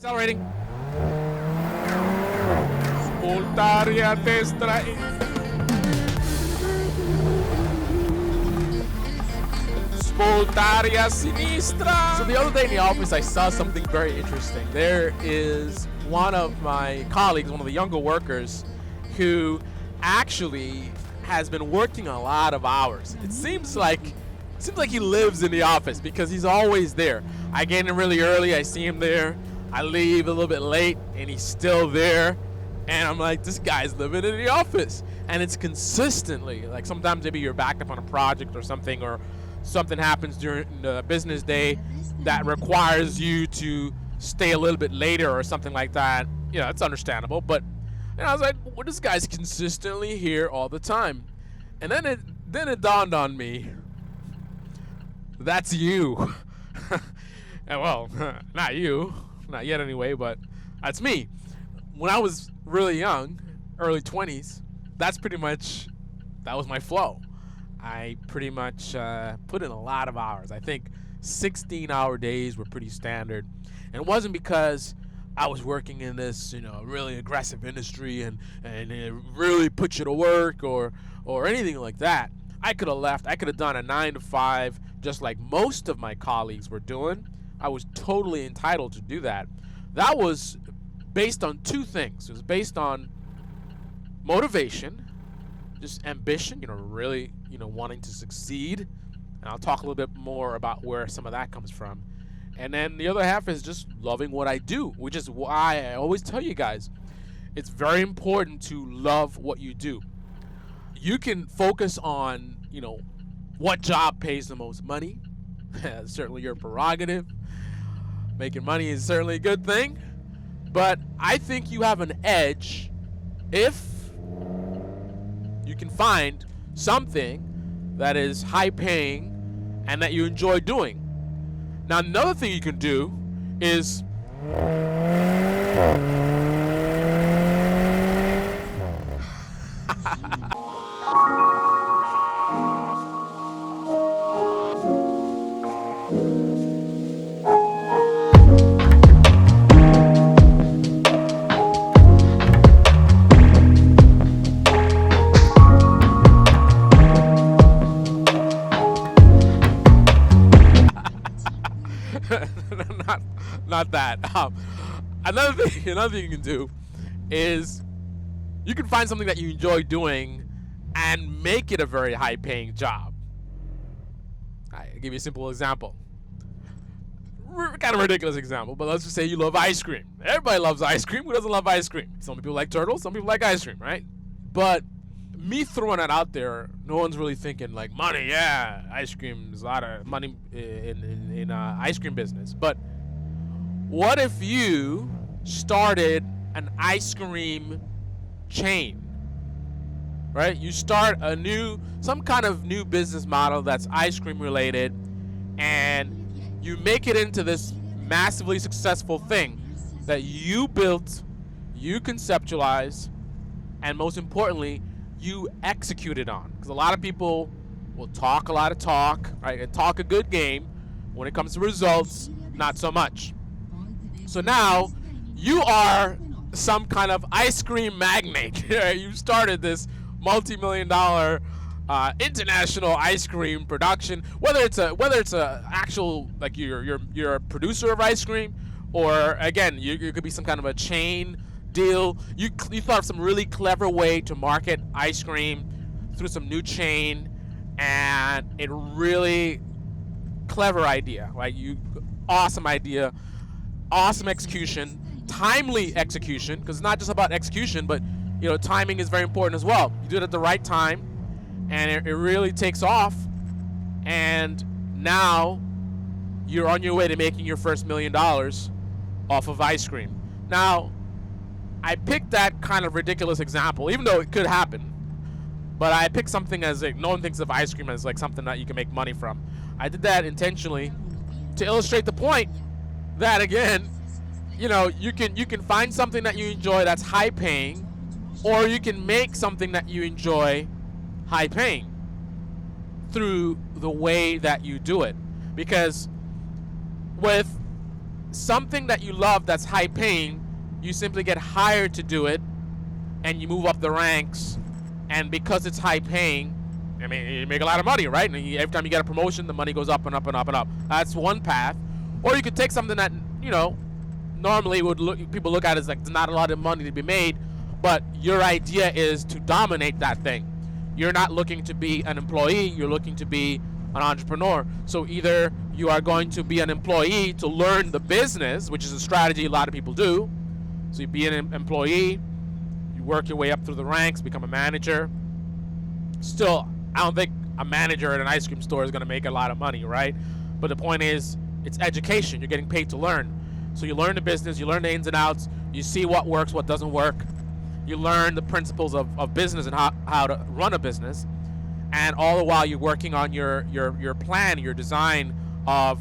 Accelerating. Voltaria destra. Voltaria sinistra. So the other day in the office, I saw something very interesting. There is one of my colleagues, one of the younger workers, who actually has been working a lot of hours. It seems like he lives in the office because he's always there. I get in really early, I see him there. I leave a little bit late, and he's still there. And I'm like, this guy's living in the office. And it's consistently, like sometimes maybe you're backed up on a project or something happens during the business day that requires you to stay a little bit later or something like that. You know, it's understandable. But I was like, well, this guy's consistently here all the time. And then it dawned on me, that's you. And well, not you. Not yet anyway, but that's me. When I was really young, early 20s, that was my flow. I pretty much put in a lot of hours. I think 16-hour days were pretty standard. And it wasn't because I was working in this, really aggressive industry and it really put you to work or anything like that. I could have left. I could have done a 9 to 5 just like most of my colleagues were doing. I was totally entitled to do that. That was based on two things. It was based on motivation, just ambition, really, wanting to succeed. And I'll talk a little bit more about where some of that comes from. And then the other half is just loving what I do, which is why I always tell you guys, it's very important to love what you do. You can focus on, what job pays the most money. Certainly your prerogative. Making money is certainly a good thing. But I think you have an edge if you can find something that is high paying and that you enjoy doing. Now, another thing you can do is not that. Another thing you can do is you can find something that you enjoy doing and make it a very high-paying job. I'll give you a simple example. Kind of ridiculous example, but let's just say you love ice cream. Everybody loves ice cream. Who doesn't love ice cream? Some people like turtles. Some people like ice cream, right? But me throwing that out there, no one's really thinking like money. Yeah, ice cream is a lot of money in ice cream business. But what if you started an ice cream chain? Right? You start some kind of new business model that's ice cream related, and you make it into this massively successful thing that you built, you conceptualized, and most importantly, you executed on. Because a lot of people will talk a lot of talk, right, and talk a good game. When it comes to results, not so much. So now you are some kind of ice cream magnate. You started this multi-million-dollar international ice cream production. Whether it's a actual, like you're a producer of ice cream, or again you could be some kind of a chain deal. You thought of some really clever way to market ice cream through some new chain, and it really clever idea. Right? Awesome idea, awesome execution, timely execution, because it's not just about execution, but timing is very important as well. You do it at the right time, and it really takes off, and now you're on your way to making your first $1 million off of ice cream. Now, I picked that kind of ridiculous example, even though it could happen, but I picked something as like, no one thinks of ice cream as like something that you can make money from. I did that intentionally to illustrate the point that, again, you can find something that you enjoy that's high paying, or you can make something that you enjoy high paying through the way that you do it. Because with something that you love that's high paying, you simply get hired to do it, and you move up the ranks, and because it's high paying, I mean, you make a lot of money, right? And every time you get a promotion, the money goes up and up and up and up. That's one path. Or you could take something that, you know, normally people look at as like there's not a lot of money to be made, but your idea is to dominate that thing. You're not looking to be an employee, you're looking to be an entrepreneur. So either you are going to be an employee to learn the business, which is a strategy a lot of people do. So you be an employee, you work your way up through the ranks, become a manager. Still, I don't think a manager at an ice cream store is going to make a lot of money, right? But the point is, it's education. You're getting paid to learn. So you learn the business, you learn the ins and outs, you see what works, what doesn't work. You learn the principles of business and how to run a business. And all the while you're working on your plan, your design of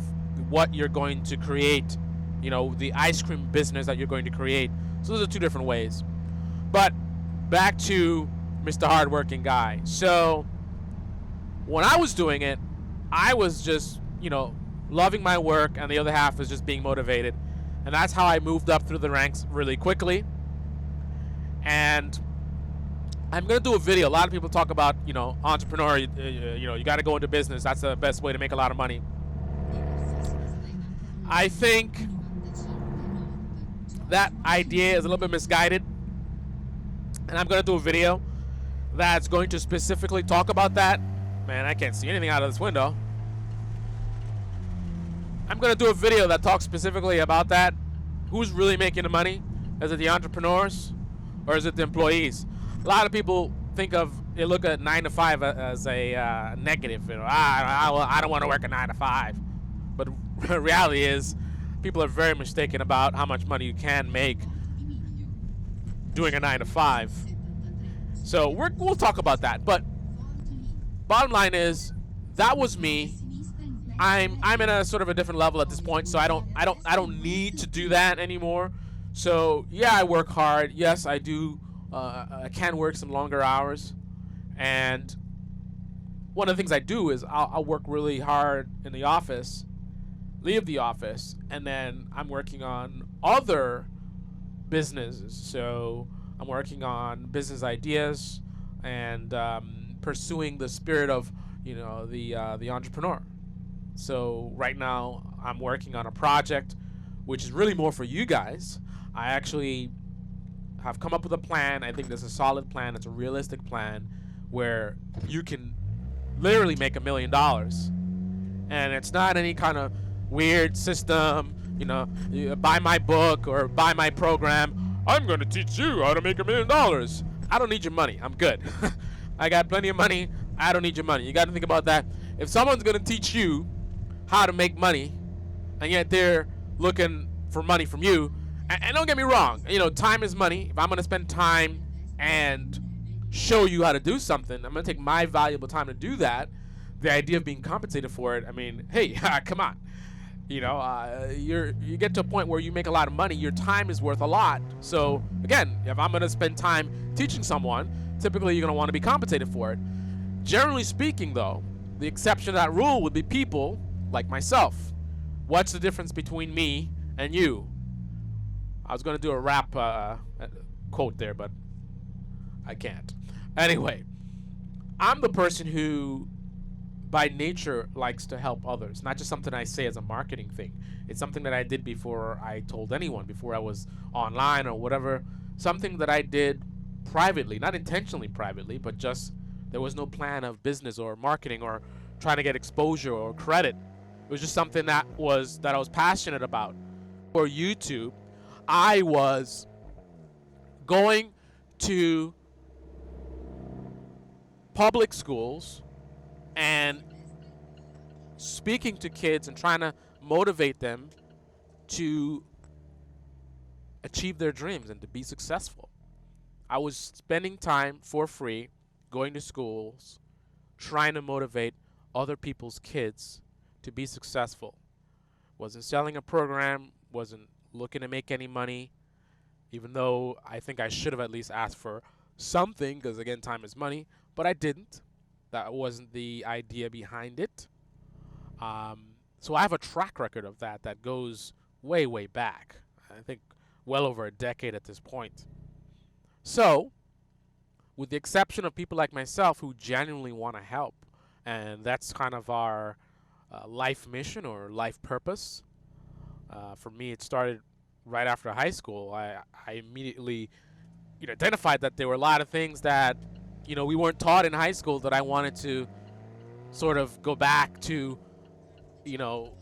what you're going to create, you know, the ice cream business that you're going to create. So those are two different ways. But back to Mr. Hardworking Guy. So when I was doing it, I was just, you know, loving my work, and the other half was just being motivated. And that's how I moved up through the ranks really quickly. And I'm going to do a video. A lot of people talk about, you know, entrepreneur, you know, you got to go into business. That's the best way to make a lot of money. I think that idea is a little bit misguided. And I'm going to do a video that's going to specifically talk about that. Man, I can't see anything out of this window. I'm going to do a video that talks specifically about that. Who's really making the money? Is it the entrepreneurs or is it the employees? A lot of people they look at 9 to 5 as a negative. You know, I don't want to work a 9 to 5. But the reality is, people are very mistaken about how much money you can make doing a 9 to 5. So we'll talk about that. But bottom line is, that was me. I'm in a sort of a different level at this point, so I don't need to do that anymore. So yeah, I work hard. Yes, I do. I can work some longer hours, and one of the things I do is I'll work really hard in the office, leave the office, and then I'm working on other businesses. So I'm working on business ideas and pursuing the spirit of, you know, the entrepreneur. So right now I'm working on a project which is really more for you guys. I actually have come up with a plan. I think there's a solid plan. It's a realistic plan where you can literally make $1 million. And it's not any kind of weird system, you know, you buy my book or buy my program. I'm going to teach you how to make $1 million. I don't need your money. I'm good. I got plenty of money. I don't need your money. You got to think about that. If someone's going to teach you how to make money, and yet they're looking for money from you, and don't get me wrong, you know, time is money. If I'm going to spend time and show you how to do something, I'm going to take my valuable time to do that. The idea of being compensated for it, I mean, hey, come on. You know, you get to a point where you make a lot of money, your time is worth a lot. So again, if I'm going to spend time teaching someone, typically you're going to want to be compensated for it. Generally speaking, though, the exception to that rule would be people like myself. What's the difference between me and you? I was going to do a rap quote there, but I can't. Anyway, I'm the person who by nature likes to help others. Not just something I say as a marketing thing. It's something that I did before I told anyone, before I was online or whatever. Something that I did privately, not intentionally privately, but just there was no plan of business or marketing or trying to get exposure or credit. It was just something that I was passionate about. For YouTube, I was going to public schools and speaking to kids and trying to motivate them to achieve their dreams and to be successful. I was spending time for free, going to schools, trying to motivate other people's kids to be successful. Wasn't selling a program, wasn't looking to make any money, even though I think I should have at least asked for something, because again, time is money, but I didn't. That wasn't the idea behind it. So I have a track record of that goes way, way back. I think well over a decade at this point. So, with the exception of people like myself who genuinely want to help, and that's kind of our life mission or life purpose. For me, it started right after high school. I immediately identified that there were a lot of things that we weren't taught in high school that I wanted to sort of go back to. You know,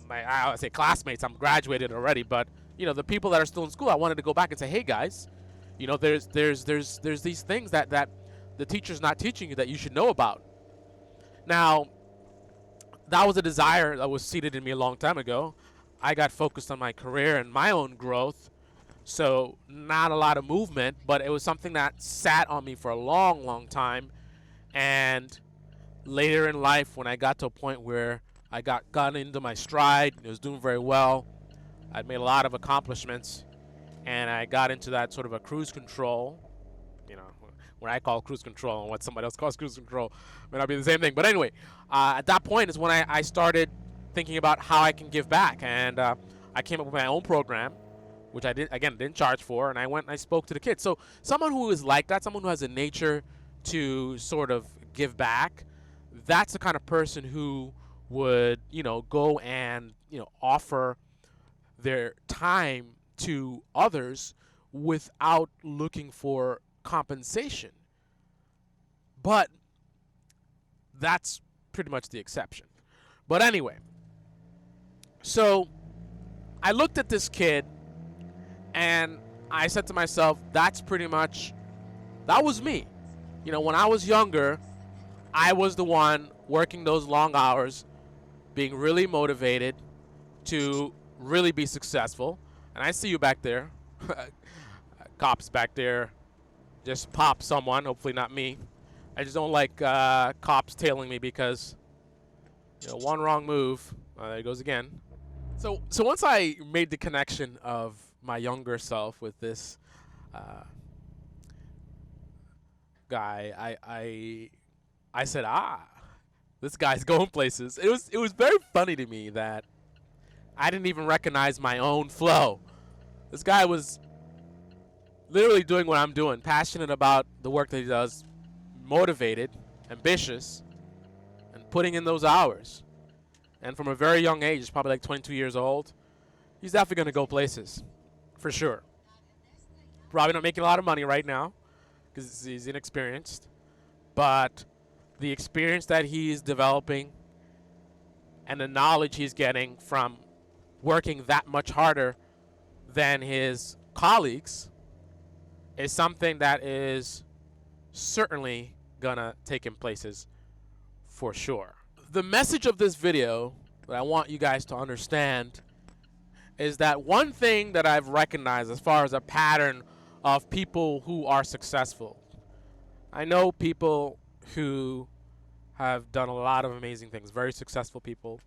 I would say classmates. I'm graduated already, but the people that are still in school, I wanted to go back and say, hey guys, there's these things that the teacher's not teaching you that you should know about. Now, that was a desire that was seated in me a long time ago. I got focused on my career and my own growth, so not a lot of movement, but it was something that sat on me for a long, long time. And later in life, when I got to a point where I gotten into my stride, I was doing very well, I'd made a lot of accomplishments, and I got into that sort of a cruise control. When I call cruise control and what somebody else calls cruise control may not be the same thing. But anyway, at that point is when I started thinking about how I can give back, and I came up with my own program, which I didn't charge for, and I went and I spoke to the kids. So someone who is like that, someone who has a nature to sort of give back, that's the kind of person who would go and offer their time to others without looking for compensation. But that's pretty much the exception. But anyway, so I looked at this kid and I said to myself, that was me. When I was younger, I was the one working those long hours, being really motivated to really be successful. And I see you back there. Cops back there. Just pop someone, hopefully not me. I just don't like cops tailing me because one wrong move. There it goes again. So once I made the connection of my younger self with this guy, I said, this guy's going places. It was very funny to me that I didn't even recognize my own flow. This guy was literally doing what I'm doing, passionate about the work that he does, motivated, ambitious, and putting in those hours. And from a very young age, he's probably like 22 years old, he's definitely going to go places, for sure. Probably not making a lot of money right now because he's inexperienced, but the experience that he's developing and the knowledge he's getting from working that much harder than his colleagues is something that is certainly gonna take him places for sure. The message of this video that I want you guys to understand is that one thing that I've recognized as far as a pattern of people who are successful. I know people who have done a lot of amazing things, very successful people.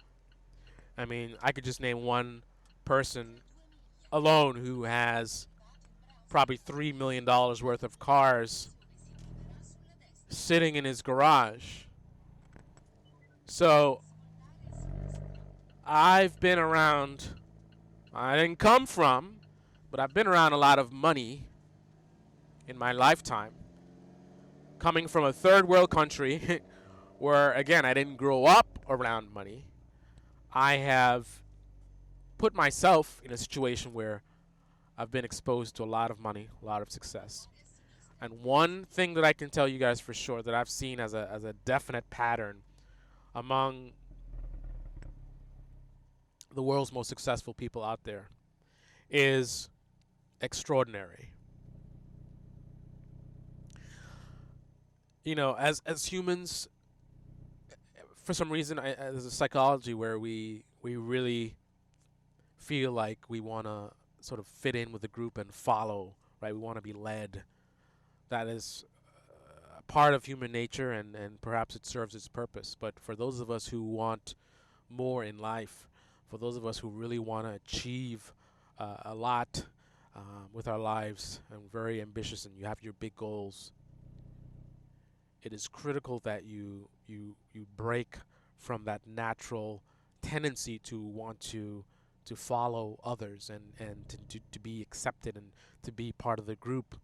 I mean, I could just name one person alone who has probably $3 million worth of cars sitting in his garage. So I've been around, I didn't come from, but I've been around a lot of money in my lifetime. Coming from a third world country where, again, I didn't grow up around money, I have put myself in a situation where I've been exposed to a lot of money, a lot of success. And one thing that I can tell you guys for sure that I've seen as a definite pattern among the world's most successful people out there is extraordinary. As humans, for some reason, there's a psychology where we really feel like we want to sort of fit in with the group and follow, right? We want to be led. That is a part of human nature, and perhaps it serves its purpose. But for those of us who want more in life, for those of us who really want to achieve a lot with our lives and very ambitious, and you have your big goals, it is critical that you break from that natural tendency to want to to follow others and to be accepted and to be part of the group.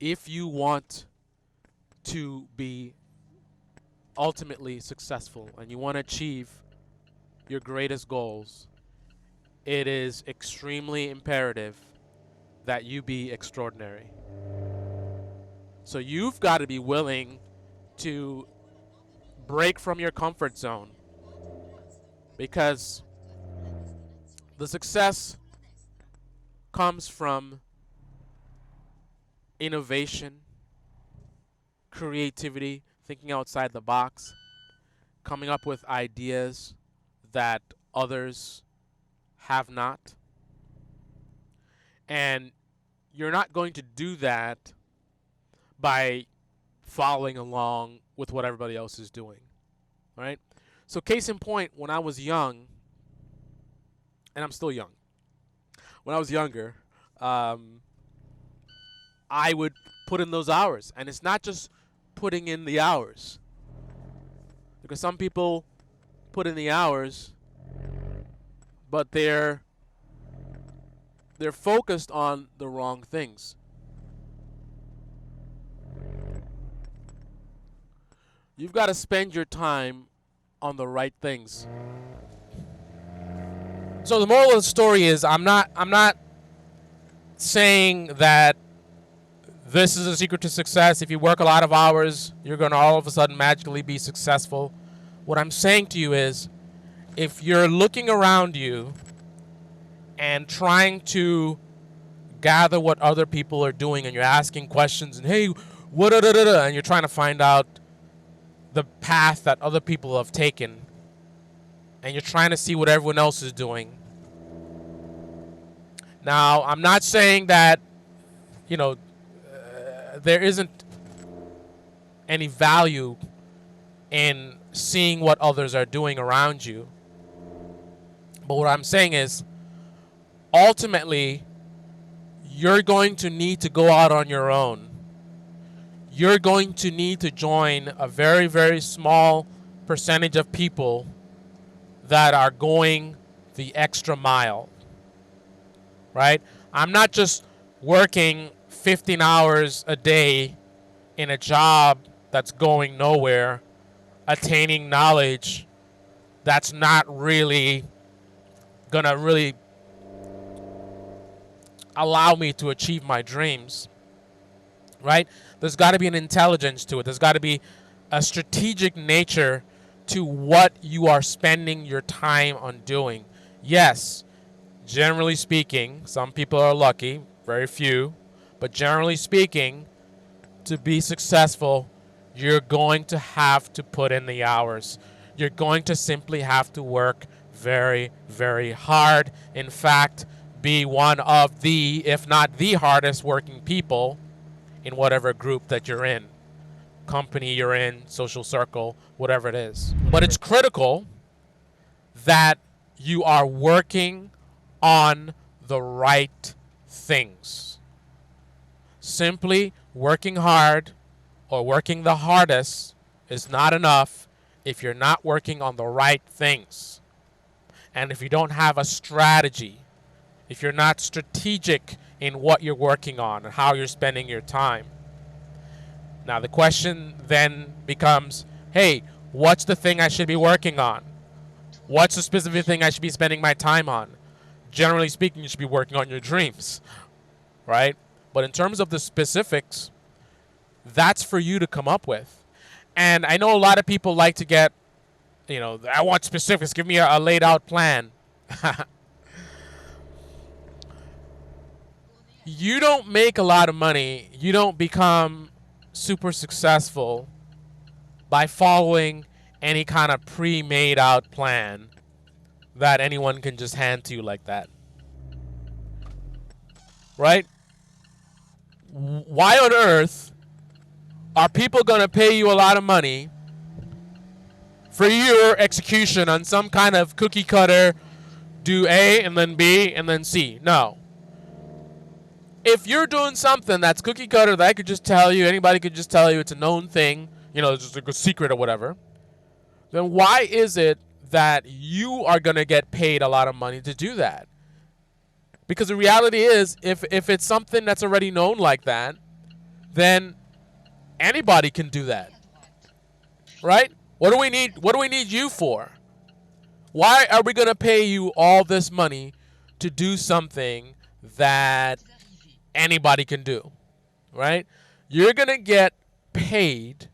If you want to be ultimately successful and you want to achieve your greatest goals, it is extremely imperative that you be extraordinary. So you've got to be willing to break from your comfort zone, because the success comes from innovation, creativity, thinking outside the box, coming up with ideas that others have not. And you're not going to do that by following along with what everybody else is doing, right? So case in point, when I was young, and I'm still young, when I was younger, I would put in those hours. And it's not just putting in the hours, because some people put in the hours, but they're focused on the wrong things. You've got to spend your time on the right things. So the moral of the story is, I'm not saying that this is a secret to success. If you work a lot of hours, you're going to all of a sudden magically be successful. What I'm saying to you is, if you're looking around you and trying to gather what other people are doing, and you're asking questions, and hey, what, and you're trying to find out the path that other people have taken, and you're trying to see what everyone else is doing. Now, I'm not saying that, there isn't any value in seeing what others are doing around you. But what I'm saying is, ultimately, you're going to need to go out on your own. You're going to need to join a very, very small percentage of people that are going the extra mile, right? I'm not just working 15 hours a day in a job that's going nowhere, attaining knowledge that's not really gonna really allow me to achieve my dreams, right? There's got to be an intelligence to it. There's got to be a strategic nature to what you are spending your time on doing. Yes, generally speaking, some people are lucky, very few, but generally speaking, to be successful, you're going to have to put in the hours. You're going to simply have to work very, very hard. In fact, be one of the, if not the hardest working people in whatever group that you're in, company you're in, social circle, whatever it is. But it's critical that you are working on the right things. Simply working hard or working the hardest is not enough if you're not working on the right things. And if you don't have a strategy, if you're not strategic in what you're working on and how you're spending your time. Now the question then becomes, hey, what's the thing I should be working on? What's the specific thing I should be spending my time on? Generally speaking, you should be working on your dreams, right? But in terms of the specifics, that's for you to come up with. And I know a lot of people like to get, I want specifics. Give me a laid out plan. You don't make a lot of money. You don't become super successful by following any kind of pre-made out plan that anyone can just hand to you like that. Right? Why on earth are people going to pay you a lot of money for your execution on some kind of cookie cutter, do A and then B and then C? No. If you're doing something that's cookie cutter that I could just tell you, anybody could just tell you it's a known thing, it's just like a secret or whatever, then why is it that you are going to get paid a lot of money to do that. Because the reality is, if it's something that's already known like that, then anybody can do that. Right? What do we need you for? Why are we going to pay you all this money to do something that anybody can do? Right? You're going to get paid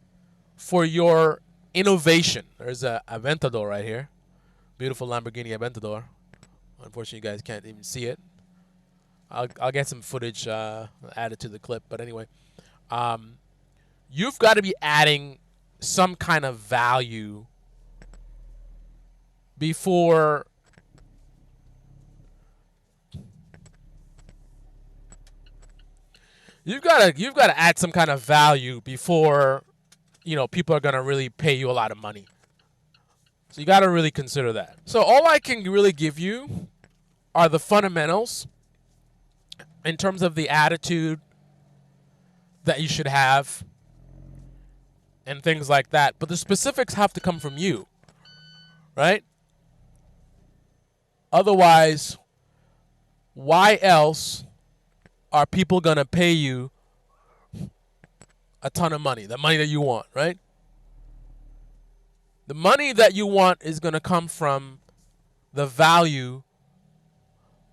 for your innovation. There's a Aventador right here. Beautiful Lamborghini Aventador. Unfortunately, you guys can't even see it. I'll get some footage added to the clip. But anyway, you've got to be adding some kind of value before you've got to add some kind of value before people are going to really pay you a lot of money. So you got to really consider that. So all I can really give you are the fundamentals in terms of the attitude that you should have and things like that. But the specifics have to come from you, right? Otherwise, why else are people going to pay you a ton of money, the money that you want, right? The money that you want is going to come from the value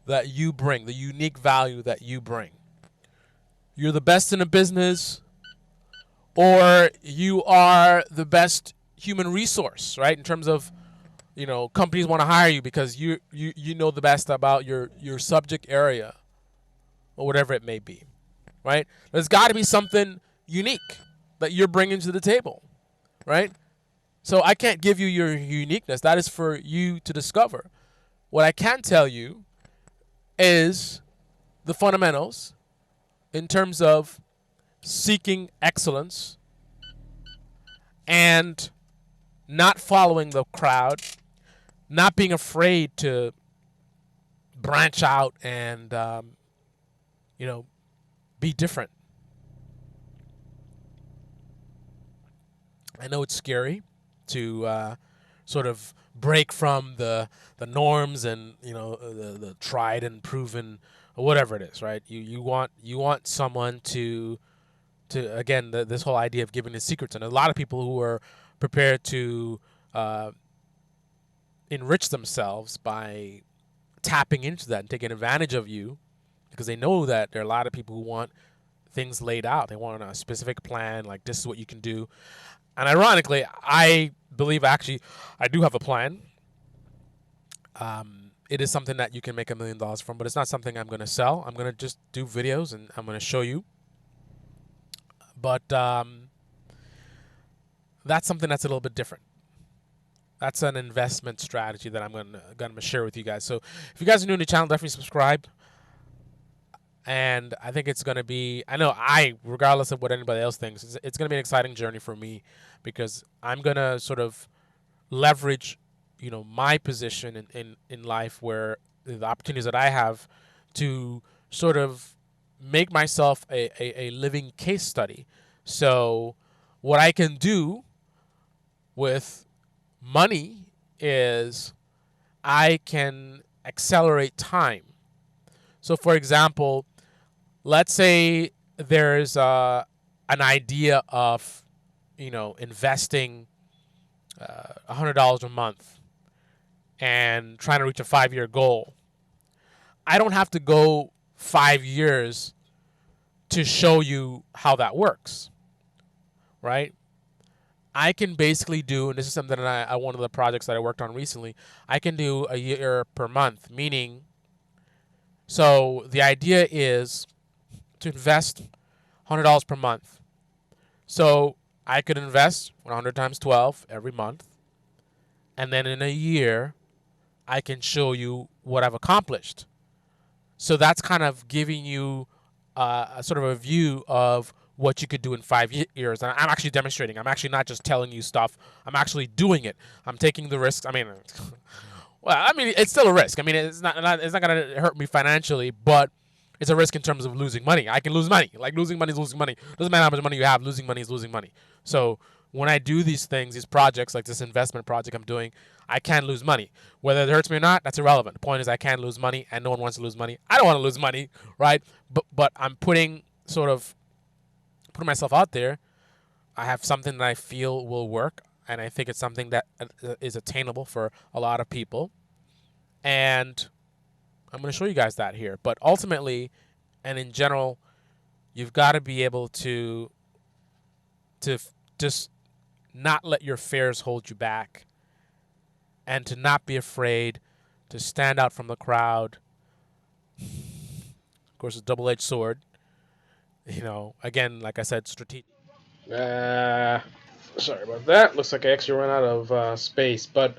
that you bring, the unique value that you bring. You're the best in the business, or you are the best human resource, right? In terms of, companies want to hire you because you know the best about your subject area or whatever it may be, right? There's got to be something unique that you're bringing to the table, right? So I can't give you your uniqueness. That is for you to discover. What I can tell you is the fundamentals in terms of seeking excellence and not following the crowd, not being afraid to branch out and, be different. I know it's scary to sort of break from the norms and the tried and proven, or whatever it is, right? You want someone to again, this whole idea of giving the secrets, and a lot of people who are prepared to enrich themselves by tapping into that and taking advantage of you, because they know that there are a lot of people who want things laid out. They want a specific plan, like this is what you can do. And ironically, I believe actually I do have a plan. It is something that you can make $1 million from, but it's not something I'm going to sell. I'm going to just do videos and I'm going to show you. But that's something that's a little bit different. That's an investment strategy that I'm going to share with you guys. So if you guys are new to the channel, definitely subscribe. And I think it's going to be, regardless of what anybody else thinks, it's going to be an exciting journey for me, because I'm going to sort of leverage, my position in life, where the opportunities that I have to sort of make myself a living case study. So what I can do with money is I can accelerate time. So for example, let's say there's an idea of, investing $100 a month and trying to reach a 5-year goal. I don't have to go 5 years to show you how that works, right? I can basically do, and this is something that one of the projects that I worked on recently, I can do a year per month, meaning, so the idea is to invest $100 per month. So I could invest 100 times 12 every month, and then in a year, I can show you what I've accomplished. So that's kind of giving you a sort of a view of what you could do in 5 years. And I'm actually demonstrating. I'm actually not just telling you stuff. I'm actually doing it. I'm taking the risks. It's still a risk. It's not going to hurt me financially, but it's a risk in terms of losing money. I can lose money. Like, losing money is losing money. Doesn't matter how much money you have. Losing money is losing money. So when I do these things, these projects, like this investment project I'm doing, I can lose money. Whether it hurts me or not, that's irrelevant. The point is I can lose money, and no one wants to lose money. I don't want to lose money, right? But I'm putting myself out there. I have something that I feel will work, and I think it's something that is attainable for a lot of people. And I'm going to show you guys that here. But ultimately, and in general, you've got to be able to just not let your fears hold you back, and to not be afraid to stand out from the crowd. Of course, a double-edged sword. Again, like I said, strategic. Sorry about that. Looks like I actually ran out of space. But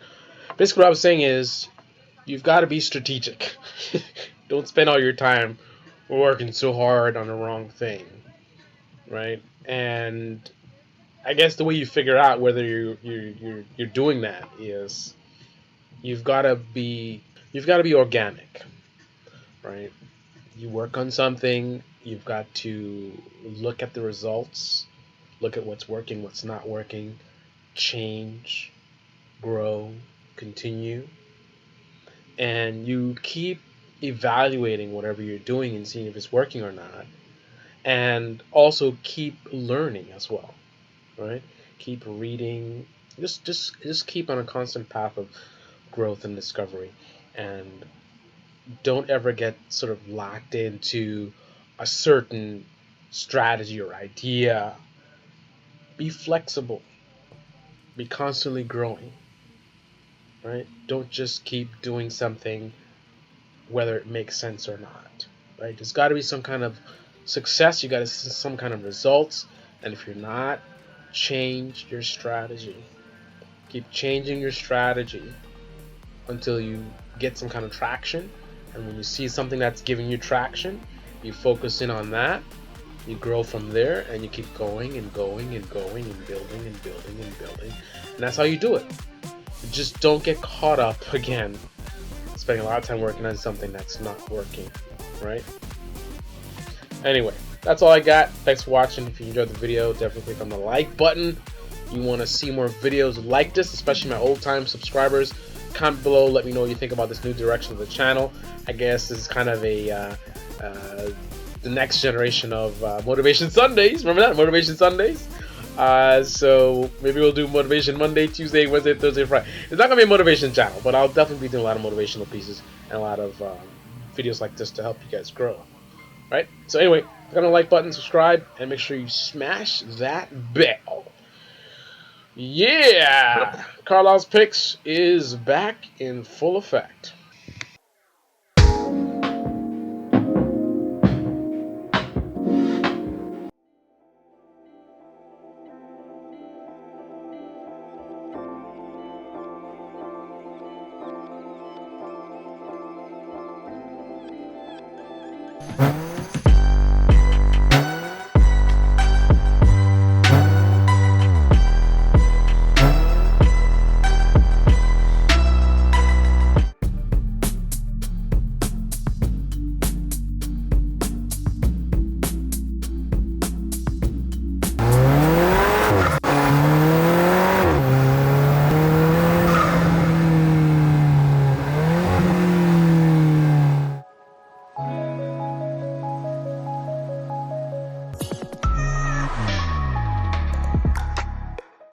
basically what I was saying is you've got to be strategic. Don't spend all your time working so hard on the wrong thing, right? And I guess the way you figure out whether you're doing that is you've got to be organic, right? You work on something, you've got to look at the results, look at what's working, what's not working, change, grow, continue, and you keep evaluating whatever you're doing and seeing if it's working or not, and also keep learning as well, right? Keep reading, just keep on a constant path of growth and discovery, and don't ever get sort of locked into a certain strategy or idea. Be flexible. Be constantly growing. Right? Don't just keep doing something whether it makes sense or not. Right? There's got to be some kind of success. You got to see some kind of results. And if you're not, change your strategy. Keep changing your strategy until you get some kind of traction. And when you see something that's giving you traction, you focus in on that, you grow from there, and you keep going and going and going and building and building and building. And that's how you do it. Just don't get caught up again spending a lot of time working on something that's not working, right? Anyway, that's all I got. Thanks for watching. If you enjoyed the video, definitely click on the like button. You want to see more videos like this, especially my old-time subscribers, comment below. Let me know what you think about this new direction of the channel. I guess this is kind of the next generation of Motivation Sundays. Remember that? Motivation Sundays? So maybe we'll do Motivation Monday, Tuesday, Wednesday, Thursday, Friday. It's not going to be a motivation channel, but I'll definitely be doing a lot of motivational pieces and a lot of videos like this to help you guys grow. Right? So anyway, click on the like button, subscribe, and make sure you smash that bell. Yeah! Carlisle's Picks is back in full effect.